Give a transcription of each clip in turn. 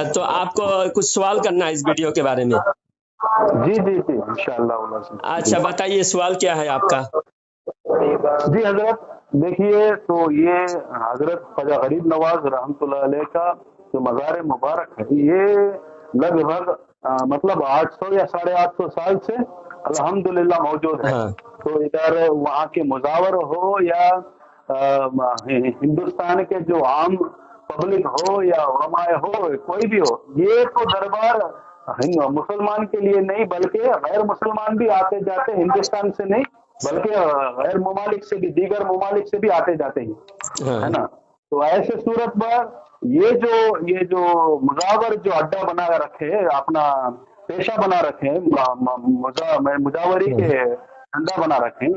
तो आपको कुछ सवाल करना है इस वीडियो के बारे में। जी जी जी इंशाअल्लाह। अच्छा बताइए, सवाल क्या है आपका? जी हजरत, देखिए तो ये हजरत ख्वाजा गरीब नवाज रहमतुल्लाह अलैह का जो मज़ार मुबारक है, ये लगभग मतलब 800 या 850 साल से अल्हम्दुलिल्लाह मौजूद है। हाँ तो इधर वहाँ के मुजावर हो या हिंदुस्तान के जो आम पब्लिक हो या उलमाए हो, कोई भी हो, ये तो दरबार मुसलमान के लिए नहीं बल्कि गैर मुसलमान भी आते जाते, हिंदुस्तान से नहीं बल्कि गैर ममालिक से भी, दीगर ममालिक से भी आते जाते हैं, है हाँ ना। तो ऐसे सूरत पर ये जो मुजावर जो अड्डा बना रखे, अपना पेशा बना रखे, मुजावरी के धंधा बना रखे,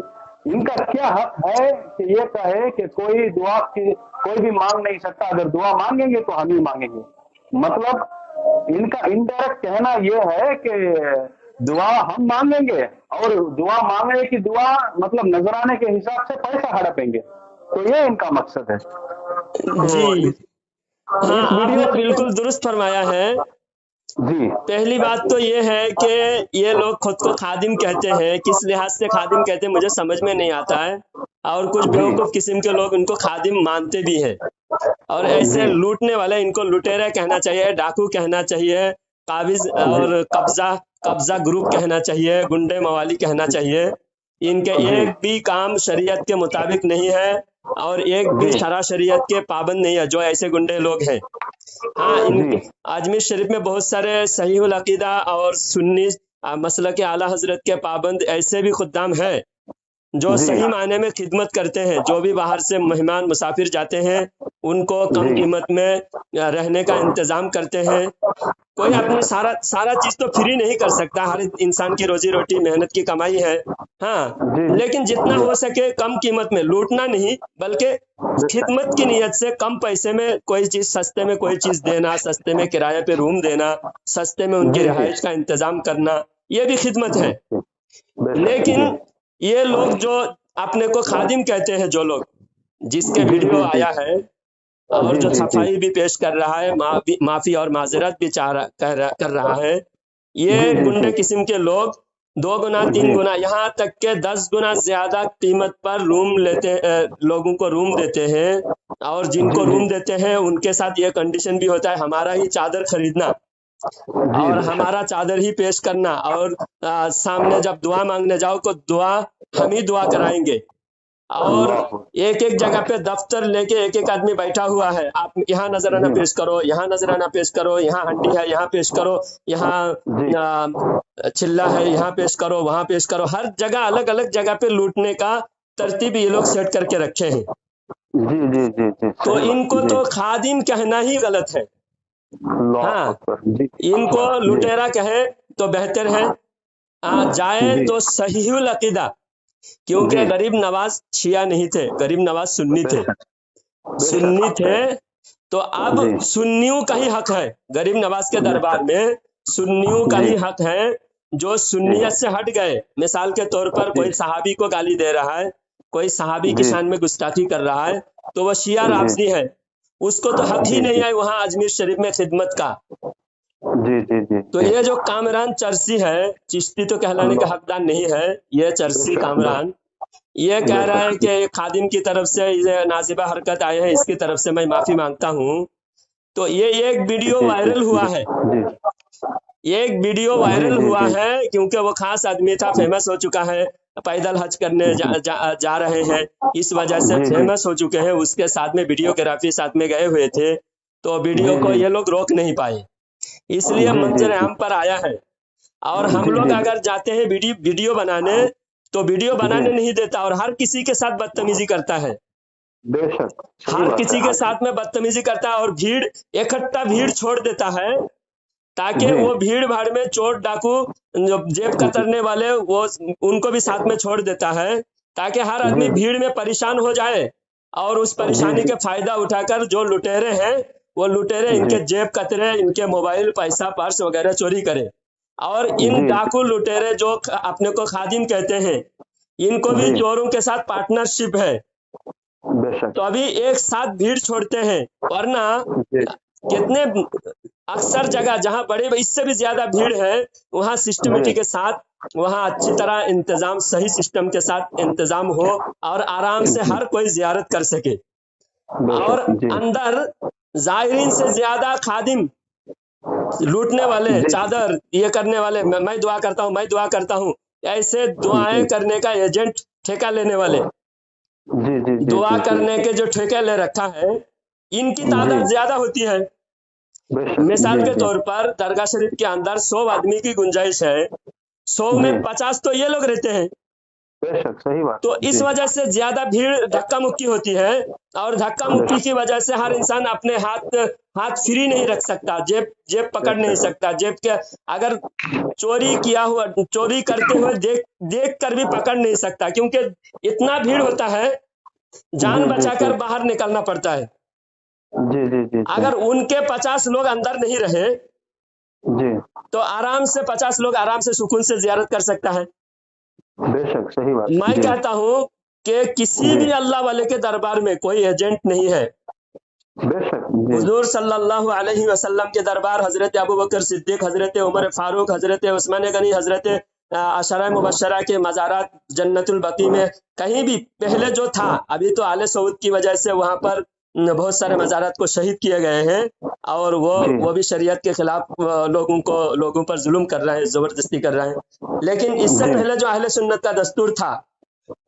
इनका क्या हक है कि ये कहे कि कोई दुआ की कोई भी मांग नहीं सकता, अगर दुआ मांगेंगे तो हम ही मांगेंगे। मतलब इनका इनडायरेक्ट कहना ये है कि दुआ हम मांगेंगे और दुआ मांगने की दुआ मतलब नजराने के हिसाब से पैसा हड़पेंगे। तो ये इनका मकसद है। तो जी इस हाँ, आपने वीडियो बिल्कुल दुरुस्त फरमाया है। जी पहली बात तो ये है कि ये लोग खुद को खादिम कहते हैं। किस लिहाज से खादिम कहते हैं मुझे समझ में नहीं आता है, और कुछ जी बेवकूफ किस्म के लोग इनको खादिम मानते भी हैं। और ऐसे जी लूटने वाले इनको लुटेरे कहना चाहिए, डाकू कहना चाहिए, काबिज और कब्जा कब्जा ग्रुप कहना चाहिए, गुंडे मवाली कहना चाहिए। इनके जी एक भी काम शरीयत के मुताबिक नहीं है और एक भी जी शरा शरीयत के पाबंद नहीं है जो ऐसे गुंडे लोग हैं। हाँ, जी इन अजमेर शरीफ में बहुत सारे सहीहुल अकीदा और सुन्नी मसलक आला हजरत के पाबंद ऐसे भी खुद्दाम हैं जो जी सही मायने में खिदमत करते हैं। जो भी बाहर से मेहमान मुसाफिर जाते हैं उनको कम जी कीमत में रहने का इंतजाम करते हैं। कोई अपनी सारा सारा चीज तो फ्री नहीं कर सकता, हर इंसान की रोजी रोटी मेहनत की कमाई है। हाँ, जी लेकिन जितना हो सके कम कीमत में, लूटना नहीं बल्कि खिदमत की नीयत से कम पैसे में कोई चीज, सस्ते में कोई चीज देना, सस्ते में किराए पे रूम देना, सस्ते में उनकी जी जी रिहाइश का इंतजाम करना, ये भी खिदमत है। बेशक लेकिन जी ये लोग जो अपने को खादिम कहते हैं, जो लोग जिसके जी वीडियो जी जी आया है और जी जो जी जी सफाई भी पेश कर रहा है, माफी और माजरत भी कर रहा है, जी ये जी गुंडे जी किस्म के लोग 2 गुना 3 गुना यहाँ तक के 10 गुना ज्यादा कीमत पर रूम लेते, लोगों को रूम देते हैं। और जिनको जी जी रूम देते हैं उनके साथ ये कंडीशन भी होता है हमारा ही चादर खरीदना जी और बेशक हमारा चादर ही पेश करना, और सामने जब दुआ मांगने जाओ तो दुआ हम ही दुआ कराएंगे। और अल्लाह एक एक जगह पे दफ्तर लेके एक एक आदमी बैठा हुआ है, आप यहाँ नजराना जी पेश करो, यहाँ नजराना पेश करो, यहाँ हंडी है यहाँ पेश करो, यहाँ जी चिल्ला है यहाँ पेश करो, वहां पेश करो। हर जगह अलग अलग जगह पे लूटने का तरतीब ये लोग सेट करके रखे हैं। जी जी जी जी तो सही बात इनको जी तो खादिम कहना ही गलत है। अल्लाह हाँ, अकबर जी इनको जी लुटेरा कहे तो बेहतर है। जाए जी तो सहीहुल अकीदा, क्योंकि जी गरीब नवाज शिया नहीं थे, गरीब नवाज सुन्नी थे। बेशक सुन्नी बेशक थे तो अब जी सुन्नियों का ही हक है गरीब नवाज के दरबार बेशक में, सुन्नियों का जी ही हक है जो जी सुन्नियत से हट गए। मिसाल के तौर पर जी कोई सहाबी को गाली दे रहा है, कोई सहाबी की जी शान में गुस्ताखी कर रहा है, तो वह शिया जी राफजी है, उसको तो हक ही जी नहीं जी है वहां अजमेर शरीफ में खिदमत का। जी जी जी तो जी ये जो कामरान चरसी है, चिश्ती तो कहलाने का अल्लाह हकदार नहीं है, ये चरसी बेशक कामरान ये कह रहा है बेशक कि खादिम की तरफ से ये नाजिबा हरकत आए हैं, इसकी तरफ से मैं माफी मांगता हूँ। तो ये एक वीडियो जी जी वायरल हुआ जी है, जी एक वीडियो जी वायरल जी हुआ जी है क्योंकि वो खास आदमी था, फेमस हो चुका है, पैदल हज करने जा रहे हैं, इस वजह से जी जी फेमस हो चुके हैं। उसके साथ में वीडियोग्राफी साथ में गए हुए थे, तो वीडियो जी को जी ये लोग रोक नहीं पाए, इसलिए जी जी मंजर जी आम पर आया है। और हम जी लोग जी अगर जाते हैं वीडियो बनाने तो वीडियो जी बनाने नहीं देता और हर किसी के साथ बदतमीजी करता है, बेशक सही हर बात किसी है के हाँ साथ में बदतमीजी करता है और भीड़ इकट्ठा भीड़ छोड़ देता है, ताकि जी वो भीड़ भाड़ में चोर डाकू जो जेब कतरने वाले वो उनको भी साथ में छोड़ देता है, ताकि हर जी आदमी भीड़ में परेशान हो जाए और उस जी परेशानी जी का फायदा उठाकर जो लुटेरे हैं वो लुटेरे जी इनके जेब कतरे, इनके मोबाइल पैसा पर्स वगैरह चोरी करे। और इन जी डाकू लुटेरे जो अपने को खादिम कहते हैं, इनको भी जी चोरों के साथ पार्टनरशिप है, बेशक तो अभी एक साथ भीड़ छोड़ते हैं, वरना जी कितने अक्सर जगह जहाँ बड़े इससे भी ज्यादा भीड़ है वहाँ सिस्टमेटिक के साथ, वहाँ अच्छी तरह इंतजाम, सही सिस्टम के साथ इंतजाम हो और आराम से हर कोई जियारत कर सके। और अंदर जायरीन से ज्यादा खादिम, लूटने वाले, चादर ये करने वाले, मैं दुआ करता हूँ, मैं दुआ करता हूँ, ऐसे दुआएं करने का एजेंट, ठेका लेने वाले, दुआ करने के जो ठेका ले रखा है, इनकी तादाद ज्यादा होती है। मिसाल के तौर पर दरगाह शरीफ के अंदर 100 आदमी की गुंजाइश है, 100 में 50 तो ये लोग रहते हैं। बेशक, सही बात। तो इस वजह से ज्यादा भीड़ धक्का मुक्की होती है, और धक्का मुक्की की वजह से हर इंसान अपने हाथ फ्री नहीं रख सकता, जेब पकड़ नहीं सकता, जेब के अगर चोरी किया हुआ, चोरी करते हुए देख कर भी पकड़ नहीं सकता, क्योंकि इतना भीड़ होता है, जान बचाकर बाहर निकलना पड़ता है। अगर उनके 50 लोग अंदर नहीं रहे तो आराम से 50 लोग आराम से सुकून से जियारत कर सकता है। बेशक, सही बात। मैं कहता हूँ कि किसी भी अल्लाह वाले के दरबार में कोई एजेंट नहीं है। बेशक, हुजूर सल्लल्लाहु अलैहि वसल्लम के दरबार, हजरत अबू बकर सिद्दीक, हजरत उमर फारूक, हजरत उस्मान गनी, हजरत अशरा मुबशरा के मज़ारात जन्नतुल बकी में कहीं भी पहले जो था, अभी तो आले सऊद की वजह से वहां पर बहुत सारे मज़ारात को शहीद किए गए हैं, और वो भी शरीयत के खिलाफ लोगों पर जुल्म कर रहे हैं, जबरदस्ती कर रहे हैं। लेकिन इससे पहले जो अहले सुन्नत का दस्तूर था,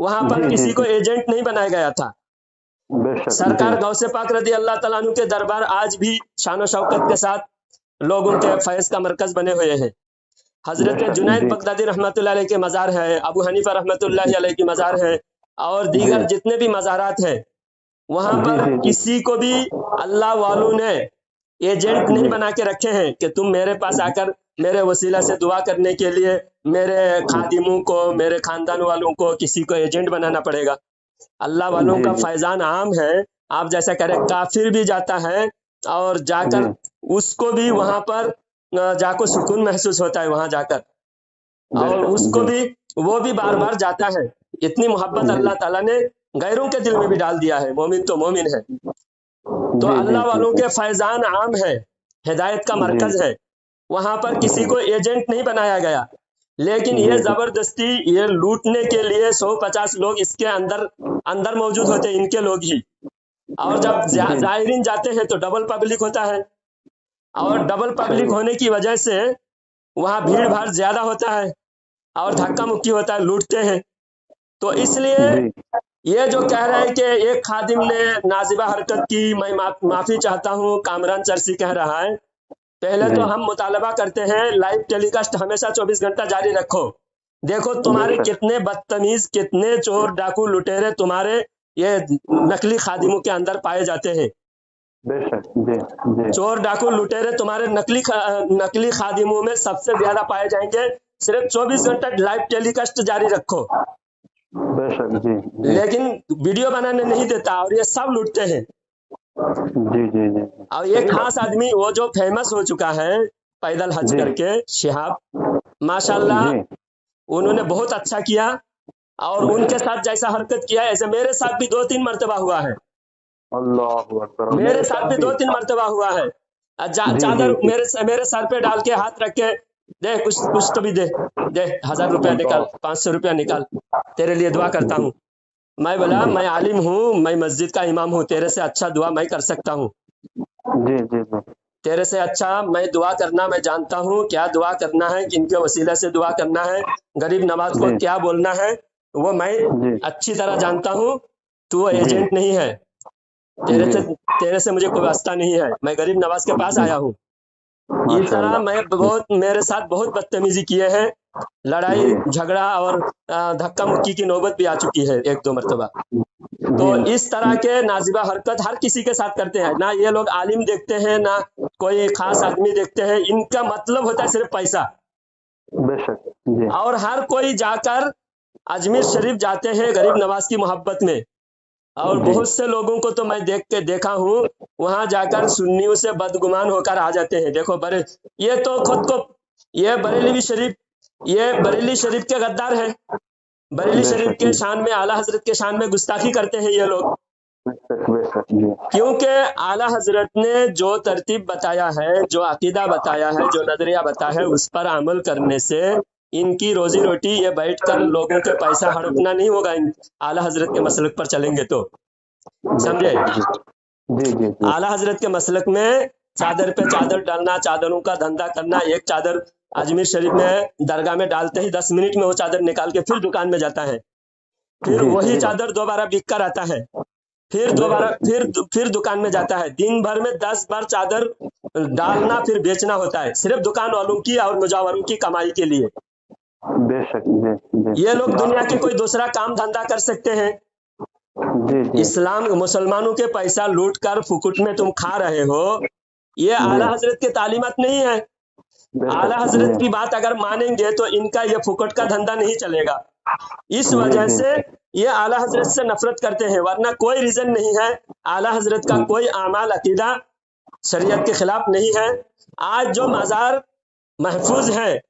वहां पर किसी को एजेंट नहीं बनाया गया था। सरकार गौसे पाक रदी अल्लाह तआला अन्हु के दरबार आज भी शान शौकत के साथ लोगों के फैज का मरकज बने हुए हैं। हजरत जुनैद बगदादी रहमतुल्लाह अलैह के मज़ार है, अबू हनीफा रहमतुल्लाह अलैह की मज़ार है, और दीगर जितने भी मज़ारात हैं, वहां पर किसी को भी अल्लाह वालों ने एजेंट नहीं बना के रखे हैं कि तुम मेरे पास आकर मेरे वसीला से दुआ करने के लिए मेरे खादिमों को, मेरे खानदान वालों को किसी को एजेंट बनाना पड़ेगा। अल्लाह वालों का फैजान आम है। आप जैसा करें, काफिर भी जाता है और जाकर उसको भी वहां पर जाकर सुकून महसूस होता है वहां जाकर, और उसको भी वो भी बार बार जाता है। इतनी मोहब्बत अल्लाह ताला ने गैरों के दिल में भी डाल दिया है। मोमिन तो मोमिन है। तो अल्लाह वालों के फैजान आम है, हिदायत का मरकज है, वहां पर किसी को एजेंट नहीं बनाया गया। लेकिन ये जबरदस्ती, ये लूटने के लिए 150 लोग इसके अंदर मौजूद होते हैं, इनके लोग ही। और जब जायरीन जाते हैं तो डबल पब्लिक होता है, और डबल पब्लिक होने की वजह से वहां भीड़ भाड़ ज्यादा होता है और धक्का मुक्की होता है, लूटते हैं। तो इसलिए ये जो कह रहा है कि एक खादिम ने नाजिबा हरकत की, मैं माफी चाहता हूँ, कामरान चरसी कह रहा है। पहले तो हम मुतालबा करते हैं लाइव टेलीकास्ट हमेशा 24 घंटा जारी रखो। देखो तुम्हारे कितने बदतमीज, कितने चोर डाकू लुटेरे तुम्हारे ये नकली खादिमों के अंदर पाए जाते हैं। चोर डाकू लुटेरे तुम्हारे नकली खादिमों में सबसे ज्यादा पाए जाएंगे। सिर्फ 24 घंटा लाइव टेलीकास्ट जारी रखो। लेकिन वीडियो बनाने नहीं देता, और ये सब लूटते हैं। और एक खास आदमी, वो जो फेमस हो चुका है पैदल हज करके, शिहाब, माशाल्लाह, उन्होंने बहुत अच्छा किया, और उनके साथ जैसा हरकत किया ऐसे मेरे साथ भी 2-3 मर्तबा हुआ है। मेरे साथ भी 2-3 मर्तबा हुआ है। चादर मेरे सर पे डाल के हाथ रख के, दे कुछ तो भी दे 1000 रुपया निकाल, 500 रुपया निकाल, तेरे लिए दुआ करता हूँ। मैं बोला, मैं आलिम हूँ, मैं मस्जिद का इमाम हूँ, तेरे से अच्छा दुआ मैं कर सकता हूँ। तेरे से अच्छा मैं दुआ करना मैं जानता हूँ, क्या दुआ करना है, किनके वसीला से दुआ करना है, गरीब नवाज को क्या बोलना है, वो मैं अच्छी तरह जानता हूँ। तू एजेंट नहीं है, तेरे से मुझे कोई वास्ता नहीं है, मैं गरीब नवाज के पास आया हूँ। इस तरह मेरे साथ बहुत बदतमीजी किए हैं, लड़ाई झगड़ा और धक्का मुक्की की नौबत भी आ चुकी है 1-2 मरतबा। तो इस तरह के नाजिबा हरकत हर किसी के साथ करते हैं। ना ये लोग आलिम देखते हैं, ना कोई खास आदमी देखते हैं, इनका मतलब होता है सिर्फ पैसा। और हर कोई जाकर अजमेर शरीफ जाते हैं गरीब नवाज की मोहब्बत में, और बहुत से लोगों को तो मैं देखा हूँ, वहां जाकर सुन्नियों से बदगुमान होकर आ जाते हैं। देखो ये तो खुद को, ये बरेली शरीफ के गद्दार हैं। बरेली शरीफ के शान में, आला हजरत के शान में गुस्ताखी करते हैं ये लोग। बेशक जी। क्योंकि आला हजरत ने जो तरतीब बताया है, जो अकीदा बताया है, जो नजरिया बताया है, उस पर अमल करने से इनकी रोजी रोटी ये बैठकर लोगों के पैसा हड़पना नहीं होगा। आला हजरत के मसलक पर चलेंगे तो, समझे? जी जी जी। आला हजरत के मसलक में चादर पे चादर डालना, चादरों का धंधा करना, एक चादर अजमेर शरीफ में दरगाह में डालते ही 10 मिनट में वो चादर निकाल के फिर दुकान में जाता है, फिर जी, वही सही बात। चादर दोबारा बिक कर आता है, फिर दोबारा फिर दुकान में जाता है। दिन भर में 10 बार चादर डालना फिर बेचना होता है, सिर्फ दुकान वालों की और मुजावरों की कमाई के लिए। बेशक जी जी। ये लोग दुनिया के कोई दूसरा काम धंधा कर सकते हैं। जी जी। इस्लाम मुसलमानों के पैसा लूट कर फुकुट में तुम खा रहे हो, ये आला हजरत के तालीमत नहीं है। आला हजरत की बात अगर मानेंगे तो इनका ये फुकट का धंधा नहीं चलेगा। इस वजह से ये आला हजरत से नफरत करते हैं, वरना कोई रीजन नहीं है। आला हजरत का कोई आमाल अकीदा शरीयत के खिलाफ नहीं है। आज जो मज़ार महफूज है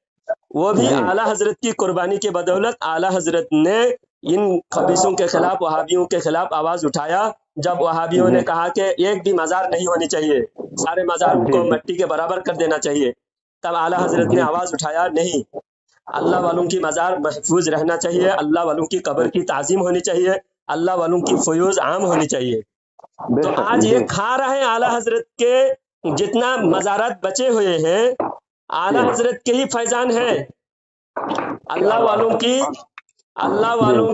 वो भी आला हजरत की कुर्बानी की बदौलत। आला हजरत ने इन खबीसों के खिलाफ, वहाबियों के खिलाफ आवाज उठाया। जब वहाबियों ने कहा कि एक भी मज़ार नहीं होनी चाहिए, सारे मज़ारों को मिट्टी के बराबर कर देना चाहिए, तब आला हजरत ने आवाज उठाया, नहीं, अल्लाह वालों की मज़ार महफूज रहना चाहिए, अल्लाह वालों की कब्र की ताज़ीम होनी चाहिए, अल्लाह वालों की फयूज आम होनी चाहिए। तो आज ये खा रहे हैं आला हजरत के जितना मज़ारात बचे हुए हैं, आला हजरत के ही फैजान है। अल्लाह वालों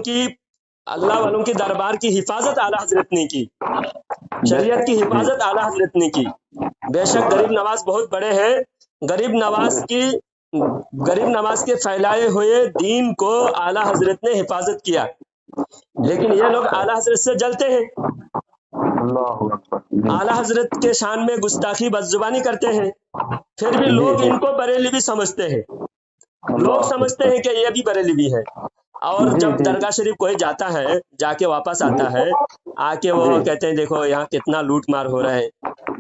की दरबार की हिफाजत आला हजरत ने की, शरीयत की हिफाजत आला हजरत ने की। बेशक गरीब नवाज बहुत बड़े हैं, गरीब नवाज के फैलाए हुए दीन को आला हजरत ने हिफाजत किया, लेकिन ये लोग आला हजरत से जलते हैं, आला हजरत के शान में गुस्ताखी बदजुबानी करते हैं, फिर भी लोग इनको बरेलवी समझते हैं। लोग समझते हैं कि ये भी बरेलवी है। और जब दरगाह शरीफ कोई जाता है, जाके वापस आता है, आके वो कहते हैं देखो यहाँ कितना लूट मार हो रहा है।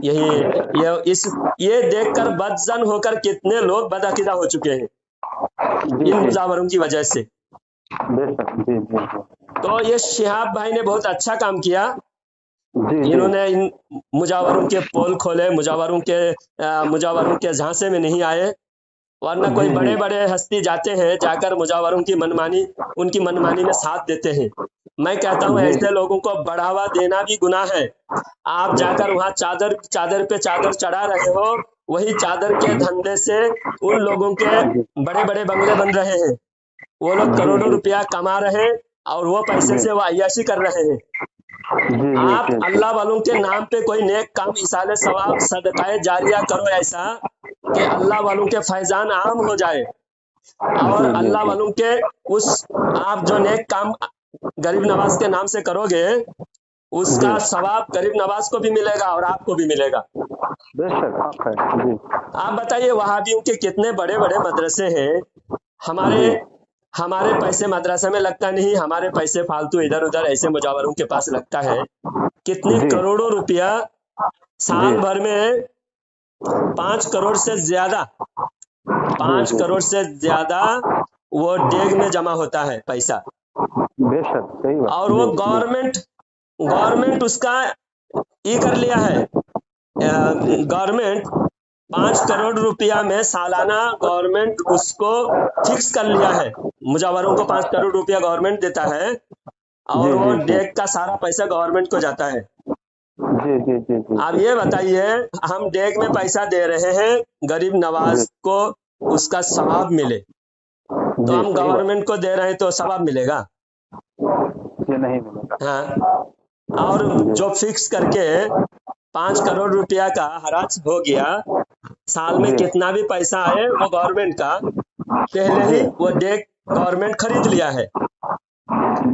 ये देखकर बदजन होकर कितने लोग बदअकीदा हो चुके हैं इन मुजावरों की वजह से। तो ये शिहाब भाई ने बहुत अच्छा काम किया। इन्होंने इन मुजावरों के पोल खोले, मुजावरों के झांसे में नहीं आए, वरना कोई बड़े बड़े हस्ती जाते हैं, जाकर मुजावरों उनकी मनमानी में साथ देते हैं। मैं कहता हूँ ऐसे लोगों को बढ़ावा देना भी गुनाह है। आप जाकर वहाँ चादर पे चादर चढ़ा रहे हो, वही चादर के धंधे से उन लोगों के बड़े बड़े बंगले बन रहे हैं, वो लोग करोड़ों रुपया कमा रहे हैं और वो पैसे से वो अय्याशी कर रहे हैं। आप अल्लाह वालों के नाम पे कोई नेक काम, इसाले सवाब, सदकाए जारिया करो ऐसा कि अल्लाह वालों के फैजान आम हो जाए, और अल्लाह वालों के आप जो नेक काम गरीब नवाज के नाम से करोगे, उसका सवाब गरीब नवाज को भी मिलेगा और आपको भी मिलेगा। आप बताइए, वहाबियों के कितने बड़े बड़े मदरसे हैं, हमारे पैसे मदरसा में लगता नहीं, हमारे पैसे फालतू इधर उधर ऐसे मुजावरों के पास लगता है। कितने करोड़ों रुपया साल भर में 5 करोड़ से ज्यादा वो डेग में जमा होता है पैसा। और वो गवर्नमेंट उसका ये कर लिया है। गवर्नमेंट 5 करोड़ रुपया में सालाना गवर्नमेंट उसको फिक्स कर लिया है। मुजावरों को 5 करोड़ रुपया गवर्नमेंट देता है और वो डेग का सारा पैसा गवर्नमेंट को जाता है। आप ये बताइए, हम डेग में पैसा दे रहे हैं, गरीब नवाज को उसका सवाब मिले, तो हम गवर्नमेंट को दे रहे हैं तो सवाब मिलेगा? ये नहीं मिलेगा। हाँ, और जो फिक्स करके 5 करोड़ रुपया का हराज हो गया, साल में कितना भी पैसा आए वो गवर्नमेंट का, पहले ही वो डेग गवर्नमेंट खरीद लिया है,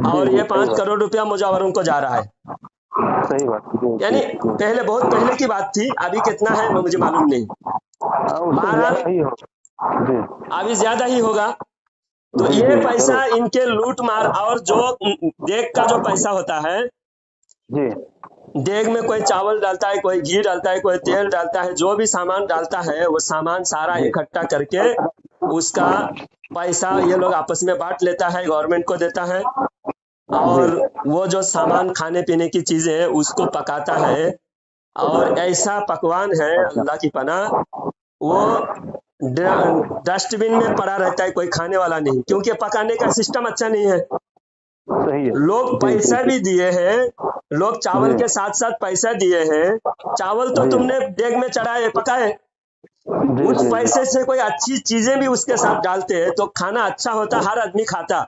और ये 5 करोड़ रुपया मुजावरों को जा रहा है। सही बात। यानी बहुत पहले की बात थी, अभी कितना है वो मुझे मालूम नहीं, अभी ज्यादा ही होगा। तो ये पैसा इनके लूट मार, और जो डेग का जो पैसा होता है, डेग में कोई चावल डालता है, कोई घी डालता है, कोई तेल डालता है, जो भी सामान डालता है वो सामान सारा इकट्ठा करके उसका पैसा ये लोग आपस में बांट लेता है, गवर्नमेंट को देता है। और वो जो सामान खाने पीने की चीजें है उसको पकाता है, और ऐसा पकवान है अल्लाह की पनाह, वो डस्टबिन में पड़ा रहता है, कोई खाने वाला नहीं, क्योंकि पकाने का सिस्टम अच्छा नहीं है। सही है। लोग पैसा भी दिए हैं, लोग चावल के साथ साथ पैसा दिए हैं, चावल तो तुमने देग में चढ़ाए पकाए, उस पैसे से कोई अच्छी चीजें भी उसके साथ डालते हैं तो खाना अच्छा होता, हर आदमी खाता,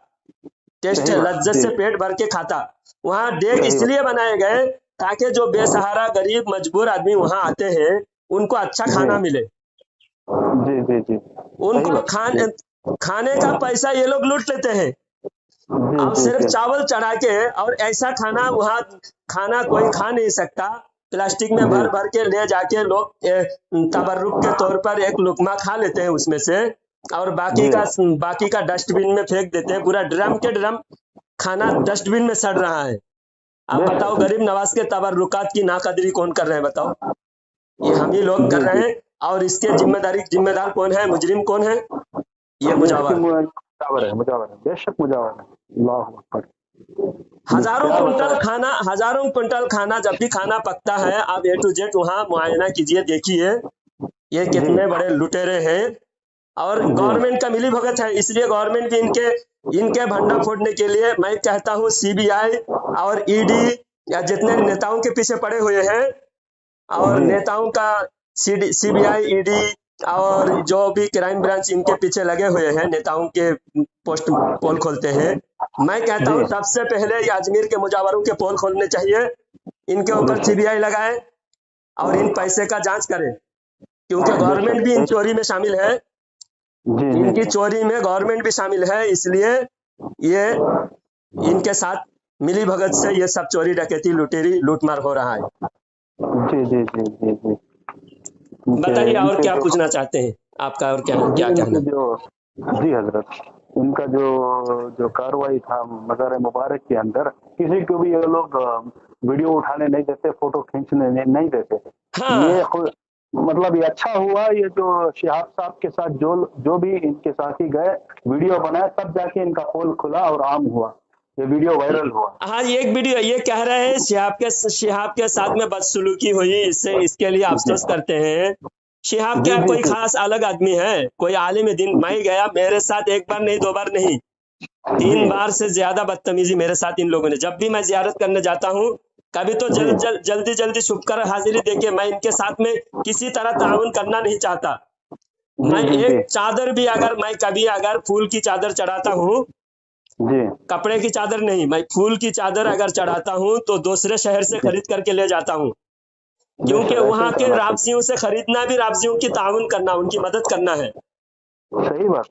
टेस्ट है, लज्जत से पेट भर के खाता। वहाँ डेग इसलिए बनाए गए ताकि जो बेसहारा गरीब मजबूर आदमी वहाँ आते हैं उनको अच्छा खाना मिले। जी जी जी। उनको खाने का पैसा ये लोग लूट लेते हैं, अब सिर्फ चावल चढ़ा के, और ऐसा खाना वहाँ खाना कोई खा नहीं सकता, प्लास्टिक में भर भर के ले जाके लोग तबर्रुक के तौर पर एक लुकमा खा लेते हैं उसमें से, और बाकी का डस्टबिन में फेंक देते हैं। पूरा ड्रम के ड्रम खाना डस्टबिन में सड़ रहा है। आप बताओ गरीब नवाज के तबर्रुकात की नाकदरी कौन कर रहे हैं? बताओ, ये हम ही लोग कर रहे हैं, और इसके जिम्मेदार कौन है? मुजरिम कौन है? ये मुजावर है, बेशक मुजावर है। अल्लाह अकबर। हजारों क्विंटल खाना जब भी खाना पकता है, आप A to Z वहाँ मुआयना कीजिए, देखिए ये कितने बड़े लुटेरे हैं। और गवर्नमेंट का मिली भगत है, इसलिए गवर्नमेंट भी इनके भंडा फोड़ने के लिए, मैं कहता हूँ CBI और ED या जितने नेताओं के पीछे पड़े हुए हैं, और नेताओं का CBI ED और जो भी क्राइम ब्रांच इनके पीछे लगे हुए हैं, नेताओं के पोल खोलते हैं, मैं कहता हूँ सबसे पहले ये अजमेर के मुजावरों के पोल खोलने चाहिए, इनके ऊपर CBI लगाए और इन पैसे का जांच करें, क्योंकि गवर्नमेंट भी इन चोरी में शामिल है, इनकी चोरी में गवर्नमेंट भी शामिल है, इसलिए ये इनके साथ मिली भगत से ये सब चोरी डकैती लूटमार हो रहा है। जी जी जी जी जी। बताइए और क्या पूछना चाहते हैं आपका, और क्या कहना? जी हजरत, उनका जो कार्रवाई था मज़ार मुबारक के अंदर, किसी को भी ये लोग वीडियो उठाने नहीं देते, फोटो खींचने नहीं देते। हाँ। ये मतलब ये अच्छा हुआ, ये जो शिहाब साहब के साथ जो भी इनके साथी गए वीडियो बनाए, तब जाके इनका पोल खुला और आम हुआ, ये वीडियो वायरल हुआ। हाँ, एक वीडियो ये कह रहे हैं शिहाब के साथ में बदसलूकी हुई, इसके लिए अफसोस करते हैं। शिहाब क्या कोई खास अलग आदमी है? कोई आलिम दीन। मैं गया, मेरे साथ एक बार नहीं, 2 बार नहीं, 3 बार से ज्यादा बदतमीजी मेरे साथ इन लोगों ने। जब भी मैं जियारत करने जाता हूँ, कभी तो जल्दी छुपकर हाजिरी देके, मैं इनके साथ में किसी तरह ताउन करना नहीं चाहता। मैं एक चादर भी मैं कभी अगर फूल की चादर चढ़ाता हूँ, कपड़े की चादर नहीं, मैं फूल की चादर अगर चढ़ाता हूँ तो दूसरे शहर से खरीद करके ले जाता हूँ, क्योंकि वहाँ के राबजियों से खरीदना भी राबजियों की ताउन करना, उनकी मदद करना है। सही बात।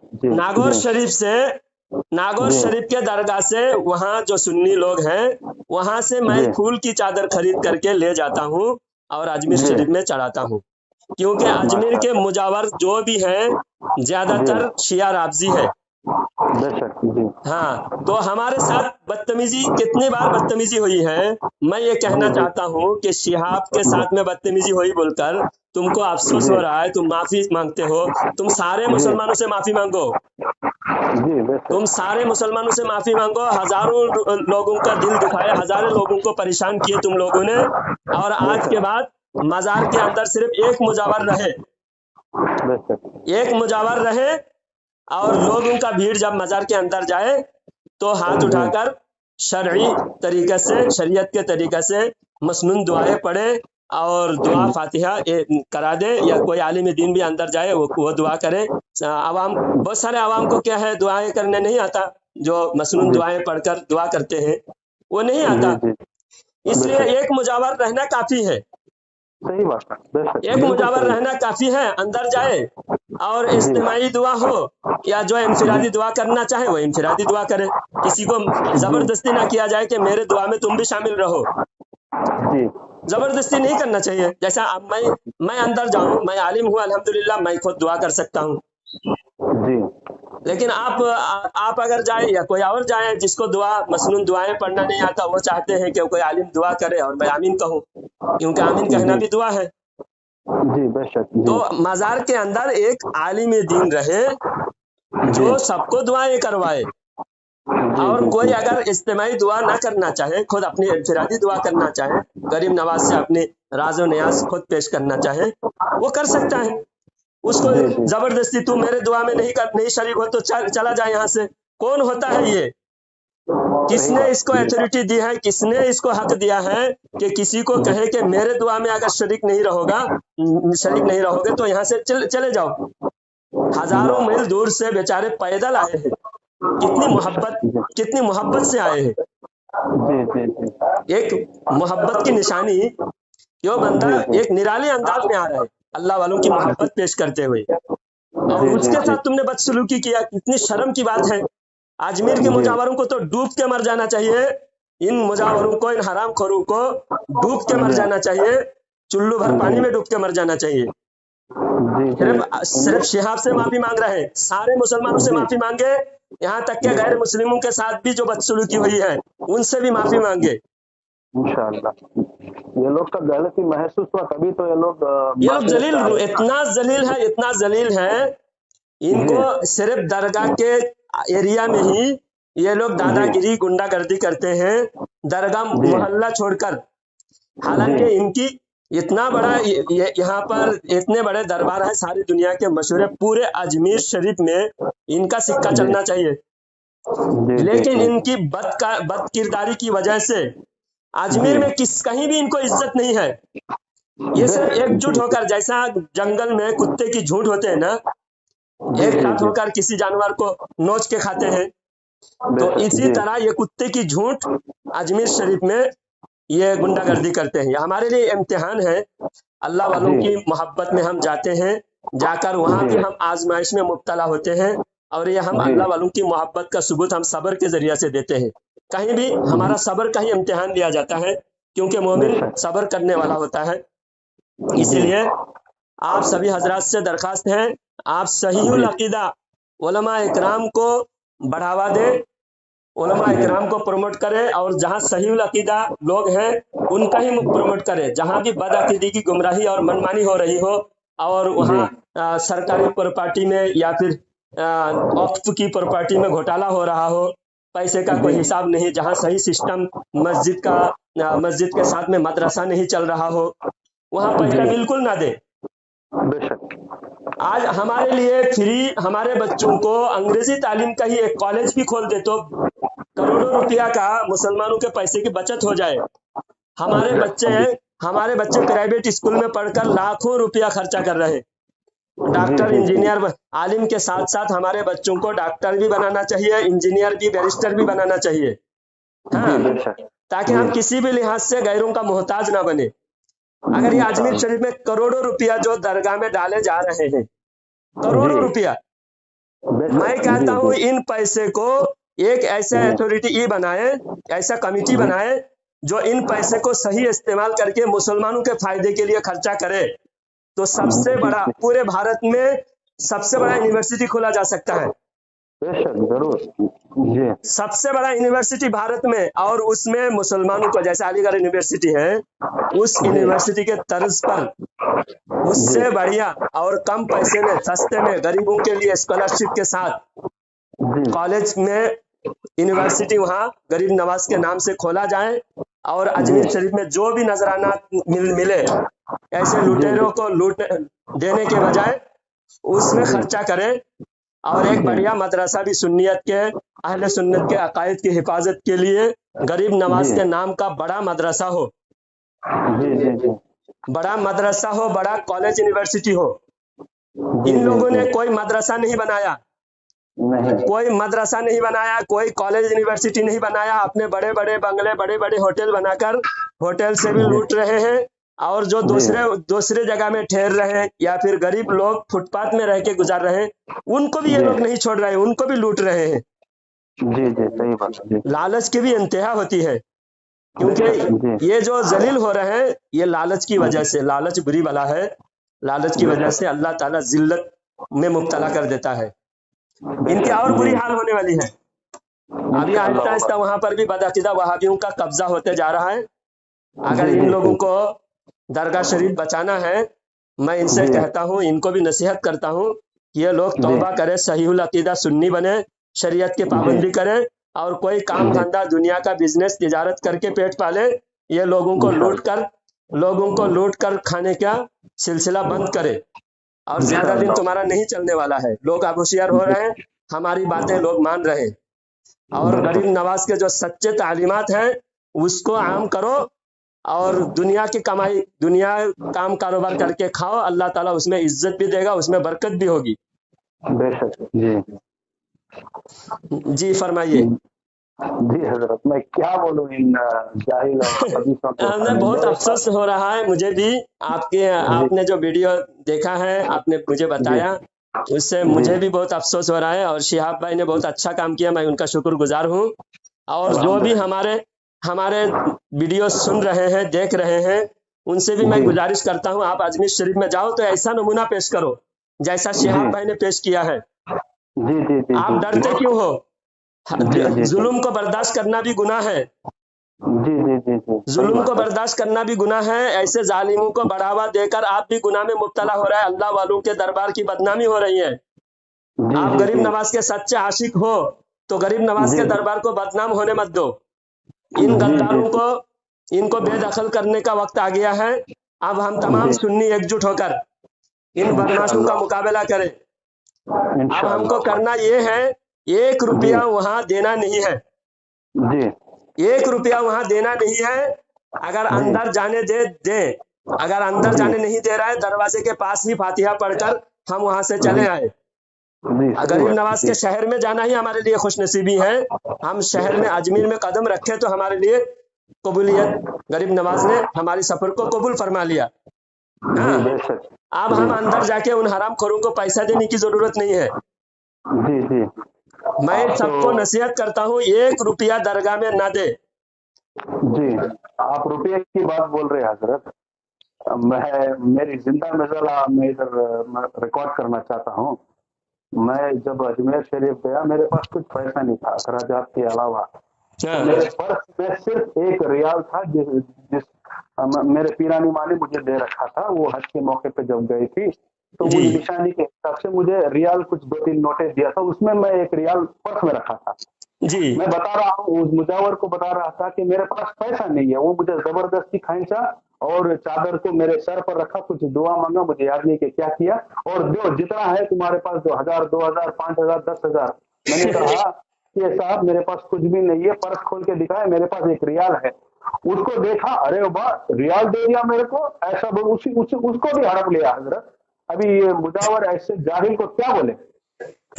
नागौर शरीफ के दरगाह से, वहाँ जो सुन्नी लोग हैं, वहाँ से मैं फूल की चादर खरीद करके ले जाता हूँ और अजमेर शरीफ में चढ़ाता हूँ, क्योंकि अजमेर के मुजावर जो भी हैं ज्यादातर शिया राबजी है। हाँ, तो हमारे साथ बदतमीजी, कितनी बार बदतमीजी हुई है। मैं ये कहना चाहता हूँ कि शिहाब के साथ में बदतमीजी हुई बोलकर तुमको अफसोस हो रहा है, तुम माफी मांगते हो, तुम सारे मुसलमानों से माफी मांगो, तुम सारे मुसलमानों से माफी मांगो। हजारों लोगों का दिल दुखाया, हजारों लोगों को परेशान किए तुम लोगों ने, और आज के बाद मजार के अंदर सिर्फ एक मुजावर रहे, और लोगों का भीड़ जब मजार के अंदर जाए तो हाथ उठाकर शरई तरीके से, शरीयत के तरीके से मसनून दुआएं पढ़े और दुआ फातिहा करा दे, या कोई आलिम दीन भी अंदर जाए वो दुआ करे। आवाम, बहुत सारे आवाम को क्या है, दुआएं करने नहीं आता, जो मसनून दुआएं पढ़कर दुआ करते हैं वो नहीं आता, इसलिए एक मुजावर रहना काफी है। सही बात। एक मुजावर रहना काफी है, अंदर जाए और इज्तिमाई दुआ हो, या जो इनफिरादी दुआ करना चाहे वो इनफिरादी दुआ करे, किसी को जबरदस्ती ना किया जाए कि मेरे दुआ में तुम भी शामिल रहो, जबरदस्ती नहीं करना चाहिए। जैसा अब मैं अंदर जाऊं, मैं आलिम हूँ अल्हम्दुलिल्लाह, मैं खुद दुआ कर सकता हूँ, लेकिन आप अगर जाए या कोई और जाए जिसको दुआ मसनून दुआएं पढ़ना नहीं आता, वो चाहते हैं कि कोई आलिम दुआ करे और मैं आमीन कहूँ, क्योंकि आमीन कहना भी दुआ है। तो मजार के अंदर एक आलिम दीन रहे जो सबको दुआएं करवाए, और कोई अगर इज्तिमाई दुआ ना करना चाहे, खुद अपनी इनफरादी दुआ करना चाहे, गरीब नवाज से अपनी राजो न्याज खुद पेश करना चाहे, वो कर सकता है। उसको जबरदस्ती तू मेरे दुआ में नहीं शरीक हो तो चला जाए यहाँ से, कौन होता है ये? किसने इसको अथॉरिटी दी है, किसने इसको हक दिया है कि किसी को कहे कि मेरे दुआ में अगर शरीक नहीं रहोगे तो यहाँ से चले जाओ। हजारों मील दूर से बेचारे पैदल आए हैं, कितनी मोहब्बत से आए हैं। एक मोहब्बत की निशानी, यो बंदा एक निराले अंदाज में आ रहा है अल्लाह वालों की मोहब्बत पेश करते हुए, और उसके साथ तुमने बदसलूकी किया, कितनी शर्म की बात है। अजमेर के मुजावरों को तो डूब के मर जाना चाहिए, इन मुजावरों को, इन हराम खोरों को डूब के मर जाना चाहिए, चुल्लू भर पानी में डूब के मर जाना चाहिए। सिर्फ शिहाब से माफी मांग रहे हैं, सारे मुसलमानों से माफी मांगे, यहाँ तक के गैर मुस्लिमों के साथ भी जो बदसलूकी हुई है उनसे भी माफी मांगे। इंशाअल्लाह ये लोग का गलती महसूस हुआ तभी तो ये लोग जलील, इतना जलील है, इनको सिर्फ दरगाह के एरिया में ही ये लोग दादागिरी गुंडागर्दी करते हैं, दरगाह मोहल्ला छोड़कर। हालांकि इनकी इतना बड़ा यहाँ पर इतने बड़े दरबार है, सारी दुनिया के मशहूर है, पूरे अजमेर शरीफ में इनका सिक्का चलना चाहिए, लेकिन इनकी बद किरदारी की वजह से अजमेर में कहीं भी इनको इज्जत नहीं है। ये सिर्फ एकजुट होकर, जैसा जंगल में कुत्ते की झूठ होते हैं ना, एक साथ होकर किसी जानवर को नोच के खाते हैं, तो इसी तरह ये कुत्ते की झूठ अजमेर शरीफ में ये गुंडागर्दी करते हैं। हमारे लिए इम्तिहान है, अल्लाह वालों की मोहब्बत में हम जाते हैं, जाकर वहां भी हम आजमाइश में मुब्तला होते हैं, और ये हम अल्लाह वालों की मोहब्बत का सबूत हम सब्र के जरिए से देते हैं। कहीं भी हमारा सब्र का ही इम्तिहान लिया जाता है, क्योंकि मोमिन सब्र करने वाला होता है। इसलिए आप सभी हजरात से दरखास्त है, आप सहीहुल अकीदा उलमा इकराम को बढ़ावा दें, उलमा इकराम को प्रमोट करें, और जहां सहीहुल अकीदा लोग हैं उनका ही प्रमोट करें। जहां भी बदअकीदी की गुमराही और मनमानी हो रही हो, और वहां सरकारी प्रॉपर्टी में या फिर वक्फ की प्रॉपर्टी में घोटाला हो रहा हो, पैसे का कोई हिसाब नहीं, जहां सही सिस्टम मस्जिद के साथ में मदरसा नहीं चल रहा हो, वहां पैसा बिल्कुल ना दे। आज हमारे लिए फ्री, हमारे बच्चों को अंग्रेजी तालीम का ही एक कॉलेज भी खोल दे तो करोड़ों रुपया का मुसलमानों के पैसे की बचत हो जाए। हमारे बच्चे प्राइवेट स्कूल में पढ़कर लाखों रुपया खर्चा कर रहे हैं। डॉक्टर, इंजीनियर, आलिम के साथ साथ हमारे बच्चों को डॉक्टर भी बनाना चाहिए, इंजीनियर भी, बैरिस्टर भी बनाना चाहिए, हाँ, ताकि हम किसी भी लिहाज से गैरों का मोहताज ना बने। अगर ये अजमेर शरीफ में करोड़ों रुपया जो दरगाह में डाले जा रहे हैं, करोड़ों रुपया, मैं कहता हूँ इन पैसे को एक ऐसा अथॉरिटी बनाए, ऐसा कमिटी बनाए जो इन पैसे को सही इस्तेमाल करके मुसलमानों के फायदे के लिए खर्चा करे, तो सबसे बड़ा, पूरे भारत में सबसे बड़ा यूनिवर्सिटी खोला जा सकता है। जरूर, सबसे बड़ा यूनिवर्सिटी भारत में, और उसमें मुसलमानों को, जैसे अलीगढ़ यूनिवर्सिटी है, उस यूनिवर्सिटी के तर्ज पर उससे बढ़िया और कम पैसे में, सस्ते में, गरीबों के लिए स्कॉलरशिप के साथ कॉलेज में यूनिवर्सिटी वहाँ गरीब नवाज के नाम से खोला जाए, और अजमेर शरीफ में जो भी नजराना मिले, ऐसे लुटेरों को लूट देने के बजाय उसमें खर्चा करें, और एक बढ़िया मदरसा भी सुन्नियत के, अहले सुन्नत के अकायद की हिफाजत के लिए गरीब नवाज के नाम का बड़ा मदरसा हो, बड़ा कॉलेज यूनिवर्सिटी हो। इन लोगों ने कोई मदरसा नहीं बनाया, कोई कॉलेज यूनिवर्सिटी नहीं बनाया, अपने बड़े बड़े बंगले, बड़े बड़े होटल बनाकर होटल से भी लूट रहे हैं, और जो दूसरे जगह में ठहर रहे हैं या फिर गरीब लोग फुटपाथ में रह के गुजार रहे हैं, उनको भी ये लोग नहीं छोड़ रहे हैं, उनको भी लूट रहे हैं। सही बात। लालच की भी इंतहा होती है, क्योंकि ये जो जलील हो रहे हैं ये लालच की वजह से, लालच बुरी बला है, लालच की वजह से अल्लाह ताला जिल्लत में मुब्तला कर देता है। इनकी और बुरी हाल होने वाली है। अभी आहिस्ता आहिस्ता वहां पर भी बदअकीदा वहाबियों का कब्जा होते जा रहा है। अगर इन लोगों को दरगाह शरीफ बचाना है, मैं इनसे कहता हूँ, इनको भी नसीहत करता हूँ कि ये लोग तौबा करें, सहीहुल अकीदा सुन्नी बने, शरीयत की पाबंदी करें, और कोई काम धंधा दुनिया का बिजनेस तिजारत करके पेट पाले। ये लोगों को लूट कर खाने का सिलसिला बंद करे, और ज्यादा दिन तुम्हारा नहीं चलने वाला है। लोग अब होशियार हो रहे हैं, हमारी बातें लोग मान रहे हैं, और गरीब नवाज के जो सच्चे तालीमात हैं उसको आम करो, और दुनिया की कमाई, दुनिया काम कारोबार करके खाओ, अल्लाह ताला उसमें इज्जत भी देगा, उसमें बरकत भी होगी। बेशक जी। जी फरमाइए। जी हजरत, मैं क्या बोलूं इन जाहिल और खबीसों को। हमें बहुत अफसोस हो रहा है, मुझे भी। आपने जो वीडियो देखा है, आपने मुझे बताया, उससे मुझे भी बहुत अफसोस हो रहा है। और शिहाब भाई ने बहुत अच्छा काम किया, मैं उनका शुक्रगुजार हूँ। और जो भी हमारे वीडियो सुन रहे हैं, देख रहे हैं, उनसे भी मैं गुजारिश करता हूँ, आप अजमेर शरीफ में जाओ तो ऐसा नमूना पेश करो जैसा शिहाब भाई ने पेश किया है। आप डरते क्यों हो? जुल्म को बर्दाश्त करना भी गुनाह है। जुल्म को बर्दाश्त करना भी गुनाह है। ऐसे जालिमों को बढ़ावा देकर आप भी गुनाह में मुब्तला हो रहा है। अल्लाह वालों के दरबार की बदनामी हो रही है। आप गरीब नवाज के सच्चे आशिक हो तो गरीब नवाज के दरबार को बदनाम होने मत दो। इन गद्दारों को, इनको बेदखल करने का वक्त आ गया है। अब हम तमाम सुन्नी एकजुट होकर इन बदमाशों का मुकाबला करें। अब हमको करना ये है, 1 रुपया वहां देना नहीं है। 1 रुपया वहां देना नहीं है। अगर अंदर जाने दे, अगर अंदर जाने नहीं दे रहा है, दरवाजे के पास ही फातिहा पढ़कर हम वहां से चले आए। गरीब नवाज के शहर में जाना ही हमारे लिए खुशनसीबी है। हम शहर में अजमेर में कदम रखे तो हमारे लिए कबूलियत, गरीब नवाज ने हमारी सफर को कबूल फरमा लिया। हाँ, अब हम अंदर जाके उन हराम खोरों को पैसा देने की जरूरत नहीं है। मैं सबको नसीहत करता हूँ, 1 रुपया दरगाह में ना दे। जी, आप रुपये की बात बोल रहे हैं हजरत। मेरी जिंदा नज़ला मैं इधर रिकॉर्ड करना चाहता हूँ। मैं जब अजमेर शरीफ गया, मेरे पास कुछ पैसा नहीं था अखराजात के अलावा। मेरे पर्स में सिर्फ 1 रियाल था, जिस मेरे पीरानी माँ ने मुझे दे रखा था। वो हज के मौके पे जब गई थी तो वो निशानी के हिसाब से मुझे रियाल कुछ 2-3 नोटे दिया था। उसमें मैं 1 रियाल पर्स में रखा था। जी, मैं बता रहा हूँ, उस मुजावर को बता रहा था कि मेरे पास पैसा नहीं है। वो मुझे जबरदस्ती खींचा और चादर को मेरे सर पर रखा, कुछ दुआ मांगा, मुझे याद नहीं कि क्या किया, और जो जितना है तुम्हारे पास, 2000, 2000, 5000, 10,000। मैंने कहा कि साहब मेरे पास कुछ भी नहीं है। पर्स खोल के दिखाया, मेरे पास 1 रियाल है। उसको देखा, अरे वाह, रियाल दे दिया मेरे को, ऐसा बोल। उसको भी हड़प लिया हजरत। अभी ये मुजावर ऐसे जाहिल को क्या बोले?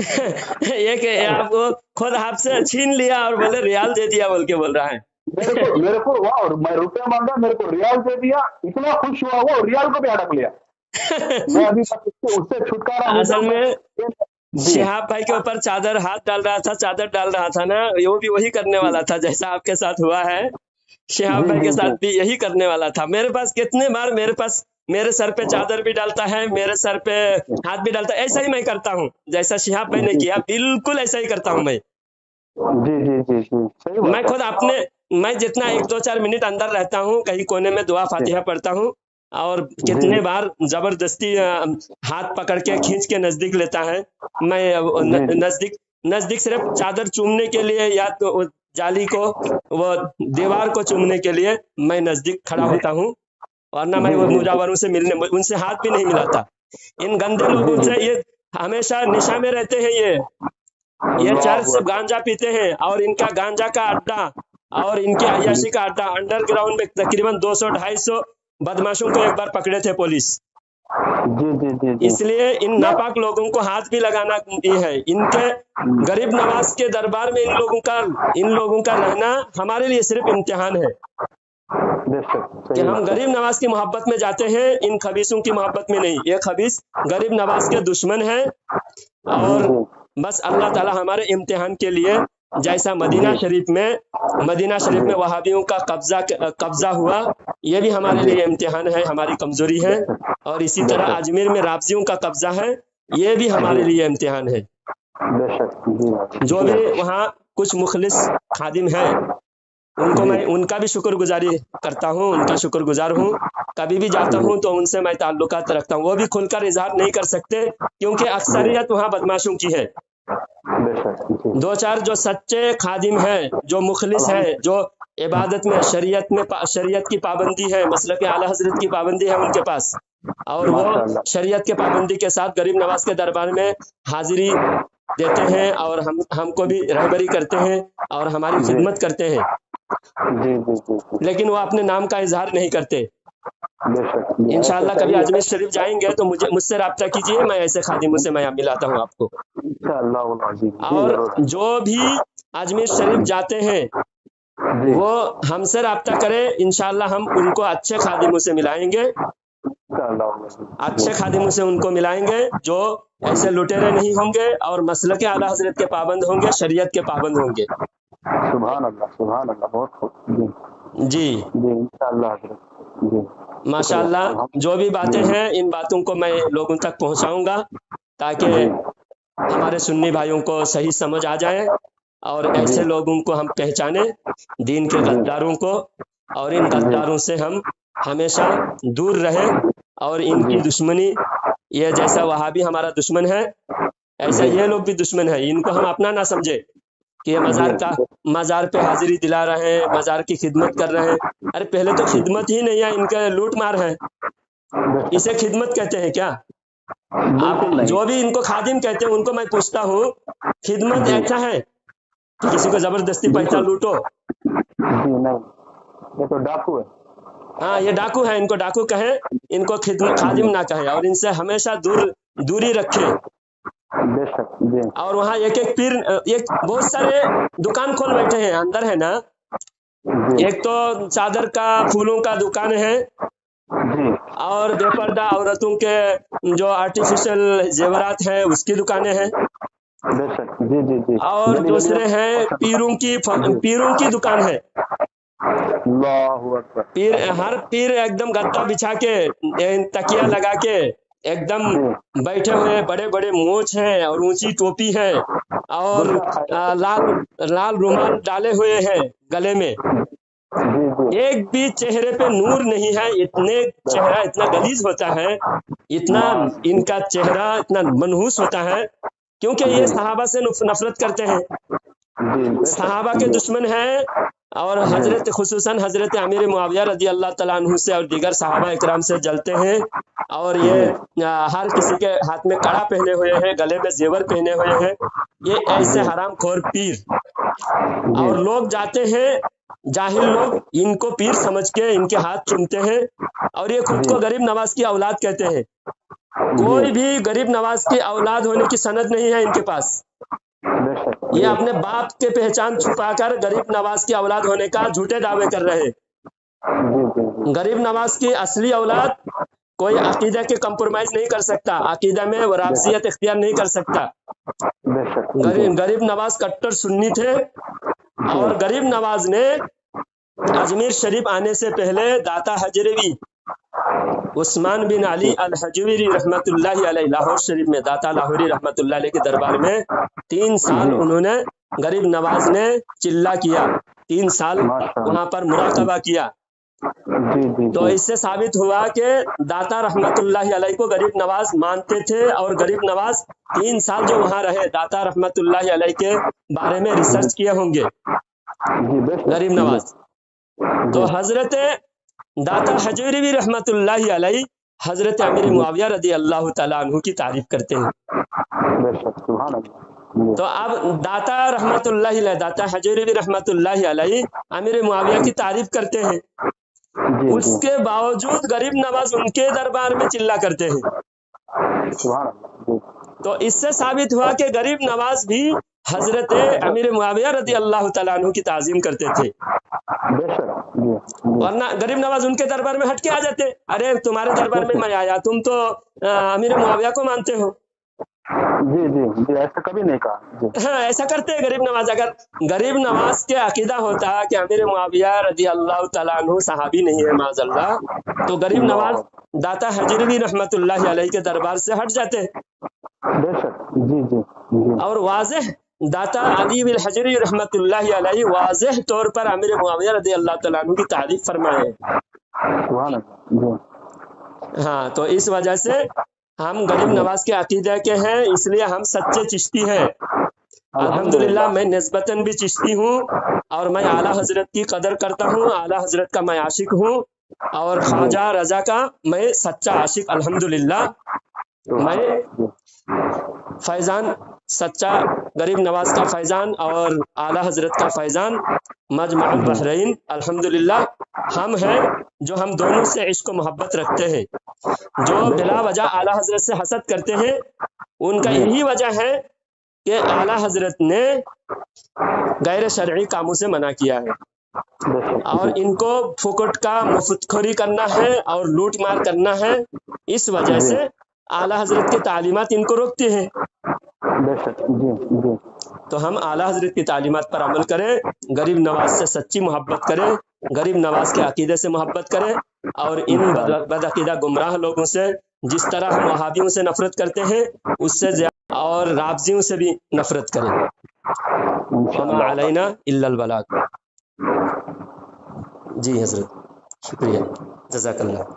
एक आपको खुद आपसे छीन लिया और बोले रियाल दे दिया बोल के बोल रहा है। मेरे को वाह, और मैं रुपया मांगा, मेरे को रियाल दे दिया। इतना खुश हुआ वो, रियाल को भी हड़प लिया। मैं अभी उससे छुटकारा। असल में शिहाब भाई के ऊपर चादर हाथ डाल रहा था, चादर डाल रहा था ना, वो भी वही करने वाला था जैसा आपके साथ हुआ है। शिहाब भाई के साथ भी यही करने वाला था। मेरे पास कितने बार मेरे सर पे चादर भी डालता है, मेरे सर पे हाथ भी डालता है। ऐसा ही मैं करता हूँ जैसा शिहाब भाई ने किया, बिल्कुल ऐसा ही करता हूँ मैं। मैं खुद मैं जितना 1-2-4 मिनट अंदर रहता हूँ, कहीं कोने में दुआ फातिहा पढ़ता हूँ, और कितने बार जबरदस्ती हाथ पकड़ के खींच के नजदीक लेता है। मैं नजदीक सिर्फ चादर चूमने के लिए, या तो जाली को, वो दीवार को चूमने के लिए मैं नजदीक खड़ा होता हूँ, और ना मैं वो मुजावरों से मिलने, उनसे हाथ भी नहीं मिलाता। इन गंदे लोगों से ये हमेशा निशा में रहते हैं। ये चर्च गांजा पीते हैं, और इनका गांजा का अड्डा और इनके अय्याशी का अड्डा अंडरग्राउंड में तकरीबन 200-250 बदमाशों को एक बार पकड़े थे पुलिस। इसलिए इन नापाक लोगों को हाथ भी लगाना ये है। इनके गरीब नवाज के दरबार में इन लोगों का रहना हमारे लिए सिर्फ इम्तिहान है कि हम गरीब नवाज की मोहब्बत में जाते हैं, इन खबीसों की मोहब्बत में नहीं। ये खबीस गरीब नवाज के दुश्मन है, और बस अल्लाह ताला हमारे इम्तिहान के लिए, जैसा मदीना शरीफ में वहाबियों का कब्जा हुआ, ये भी हमारे लिए इम्तिहान है, हमारी कमजोरी है। और इसी तरह अजमेर में राबजियों का कब्जा है, ये भी हमारे लिए इम्तिहान है। जो भी वहाँ कुछ मुखलिस खादिम है, उनको मैं उनका भी शुक्रगुजारी करता हूँ, उनका शुक्रगुजार हूँ। कभी भी जाता हूँ तो उनसे मैं ताल्लुकात रखता हूँ। वो भी खुलकर इजहार नहीं कर सकते क्योंकि अक्सरियत वहाँ बदमाशों की है। بے شک جی دو چار جو سچے خادم ہیں، جو مخلص ہیں، جو عبادت میں شریعت کی پابندی ہے، مسلک اعلی حضرت کی پابندی ہے ان کے پاس، اور وہ ماشاء اللہ شریعت کے پابندی کے ساتھ غریب نواز کے دربار میں حاضری دیتے ہیں، اور ہم کو بھی رہبری کرتے ہیں اور ہماری جی خدمت کرتے ہیں، جی جی جی جی لیکن وہ اپنے نام کا اظہار نہیں کرتے۔ بے شک جی ایسے انشاءاللہ کبھی صحیح ہے اجمیر شریف جائیں گے تو مجھ سے رابطہ کیجیے، میں ایسے خادموں سے میں ملاتا ہوں آپ کو۔ انشاءاللہ العظیم جی اور ضرور جو بھی اجمیر شریف جاتے ہیں جی وہ ہم سے رابطہ کرے، انشاءاللہ ہم ان کو اچھے خادموں سے ملائیں گے، انشاءاللہ العظیم اچھے خادموں سے ان کو ملائیں گے جو ایسے لٹیرے نہیں ہوں گے اور مسلک اعلی حضرت کے پابند ہوں گے، شریعت کے پابند ہوں گے۔ سبحان اللہ بہت خوب جی جی جی انشاءاللہ حضرت جی ماشاءاللہ، شکریہ جو بھی باتیں جی ہیں ان باتوں کو میں لوگوں تک پہنچاؤں گا تاکہ جی ہمارے سنی بھائیوں کو صحیح سمجھ آ جائے، اور جی ایسے لوگوں کو ہم پہچانے، دین کے جی غداروں کو، اور ان جی غداروں سے ہم ہمیشہ دور رہے، اور ان جی کی دشمنی، یہ جیسا وہابی ہمارا دشمن ہے ایسا جی یہ لوگ بھی دشمن ہے، ان کو ہم اپنا نہ سمجھے کہ یہ مزار پہ حاضری دلا رہے ہیں، مزار کی خدمت کر رہے ہیں۔ ارے پہلے تو خدمت ہی نہیں ہے، ان کا لوٹ مار ہے، اسے خدمت کہتے ہیں کیا؟ آپ بالکل نہیں جو بھی ان کو خادم کہتے ہیں ان کو میں پوچھتا ہوں، خدمت جی ایسا ہے کہ کسی کو زبردستی پیسہ بالکل لوٹو؟ جی نہیں یہ تو ڈاکو ہے ہاں یہ ڈاکو ہے، ان کو ڈاکو کہیں، ان کو جی خادم نہ کہیں، اور ان سے ہمیشہ دوری رکھے۔ بے شک جی اور وہاں ایک ایک پیر، ایک بہت سارے دکان کھول بیٹھے ہیں اندر ہے نا، جی ایک تو چادر کا پھولوں کا دکان ہے، جی اور بے پردہ عورتوں کے جو آرٹیفیشل زیورات ہیں اس کی دکانیں ہیں، بے شک جی جی جی اور گلی گلیوں دوسرے ہیں جی پیروں کی دکان ہے۔ اللہ اکبر ہر پیر ایک دم گدا بچھا کے، تکیا لگا کے، ایک دم جی بیٹھے ہوئے، بڑے بڑے مونچھ ہیں اور اونچی ٹوپی ہے، اور لال رومال ڈالے ہوئے ہیں گلے میں، جی جی ایک بھی چہرے پہ نور نہیں ہے، چہرہ اتنا غلیظ ہوتا ہے، اتنا ان کا چہرہ اتنا منحوس ہوتا ہے، کیونکہ یہ جی صحابہ سے نفرت کرتے ہیں، جی بے شک صحابہ کے جی دشمن ہیں، اور خصوصاً حضرت امیر معاویہ رضی اللہ تعالیٰ عنہ سے اور دیگر صحابہ اکرام سے جلتے ہیں، اور یہ ہر کسی کے ہاتھ میں کڑا پہنے ہوئے ہیں، گلے میں زیور پہنے ہوئے ہیں، یہ ایسے جی حرام خور پیر، جی اور لوگ جاتے ہیں، جاہل لوگ ان کو پیر سمجھ کے ان کے ہاتھ چومتے ہیں، اور یہ خود جی کو غریب نواز کی اولاد کہتے ہیں۔ جی کوئی بھی غریب نواز کی اولاد ہونے کی سند نہیں ہے ان کے پاس، بے شک یہ جی اپنے باپ کے پہچان چھپا کر غریب نواز کی اولاد ہونے کا جھوٹے دعوے کر رہے ہیں۔ جی جی جی غریب نواز کی اصلی اولاد کوئی عقیدہ کے کمپرومائز نہیں کر سکتا، عقیدہ میں ورافضیت اختیار نہیں کر سکتا۔ بے شک جی غریب نواز کٹر سنی تھے، جی اور غریب نواز نے اجمیر شریف آنے سے پہلے داتا حجروی عثمان بن علی الحجویری رحمت اللہ علیہ، لاہور شریف میں داتا لاہوری رحمت اللہ علیہ کے دربار میں 3 سال جی انہوں نے، غریب نواز نے چلہ کیا، 3 سال ماشاء وہاں پر مراقبہ کیا، جی جی تو جی اس سے ثابت ہوا کہ داتا رحمت اللہ علیہ کو غریب نواز مانتے تھے، اور غریب نواز 3 سال جو وہاں رہے داتا رحمت اللہ علیہ کے بارے میں ریسرچ کیے ہوں گے جی بے شک غریب جی نواز۔ تو جی حضرت داتا حجویری بھی رحمت اللہ علیہ حضرت امیر جی معاویہ رضی اللہ تعالیٰ عنہ کی تعریف کرتے ہیں۔ بے شک سبحان اللہ جی تو اب داتا رحمت اللہ علیہ، داتا حجویری رحمت اللہ علیہ امیر معاویہ کی تعریف کرتے ہیں، جی اس جی کے باوجود غریب نواز ان کے دربار میں چلا کرتے ہیں۔ سبحان اللہ جی تو اس سے ثابت ہوا کہ غریب نواز بھی حضرت امیر معاویہ رضی اللہ تعالیٰ عنہ کی تعظیم کرتے تھے، بے شک جی جی ورنہ غریب نواز ان کے دربار میں ہٹ کے آ جاتے، ارے تمہارے دربار میں میں آیا، تم تو امیر معاویہ کو مانتے ہو۔ جی جی جی ایسا کبھی نہیں کہا جی ہاں ایسا کرتے ہیں غریب نواز، اگر غریب نواز کے عقیدہ ہوتا کہ امیر معاویہ رضی اللہ تعالیٰ عنہ صحابی نہیں ہے معاذ اللہ، تو غریب نواز اللہ داتا حجروی رحمت اللہ علیہ کے دربار سے ہٹ جاتے، بے شک جی جی جی اور واضح داتا علی الحجری رحمت اللہ علیہ واضح طور پر امیر معاویہ رضی اللہ تعالیٰ عنہ کی تعریف فرمائے۔ سبحان اللہ جی ہاں تو اس وجہ سے ہم غریب نواز کے عقیدہ کے ہیں، اس لیے ہم سچے چشتی ہیں، अल्हम्दुलिल्लाह मैं निस्बतन भी चिश्ती हूँ और मैं आला हजरत की कदर करता हूँ, आला हजरत का मैं आशिक हूँ और ख्वाजा रजा का मैं सच्चा आशिक अल्हम्दुलिल्लाह। मैं फैज़ान सच्चा गरीब नवाज का फैज़ान और आला हजरत का फैज़ान मजमअल बहरैन अल्हम्दुलिल्लाह हम हैं जो हम दोनों से इश्क मोहब्बत रखते हैं। जो बिला वजह आला हजरत से हसद करते हैं उनका यही वजह है कि आला हजरत ने गैर शरई कामों से मना किया है और इनको फुकट का मुफ्तखोरी करना है और लूट मार करना है। इस वजह से आला हजरत की तालीमात इनको रोकती हैं। तो हम आला हजरत की तालीमात पर अमल करें, गरीब नवाज से सच्ची मोहब्बत करें, गरीब नवाज के अकीदे से मोहब्बत करें और इन बदअकीदा गुमराह लोगों से जिस तरह हम वहाबियों से नफरत करते हैं उससे ज्यादा और राबजियों से भी नफरत करें। वमा अलैना इल्लल बलाग। जी हजरत, शुक्रिया, जज़ाकल्लाह।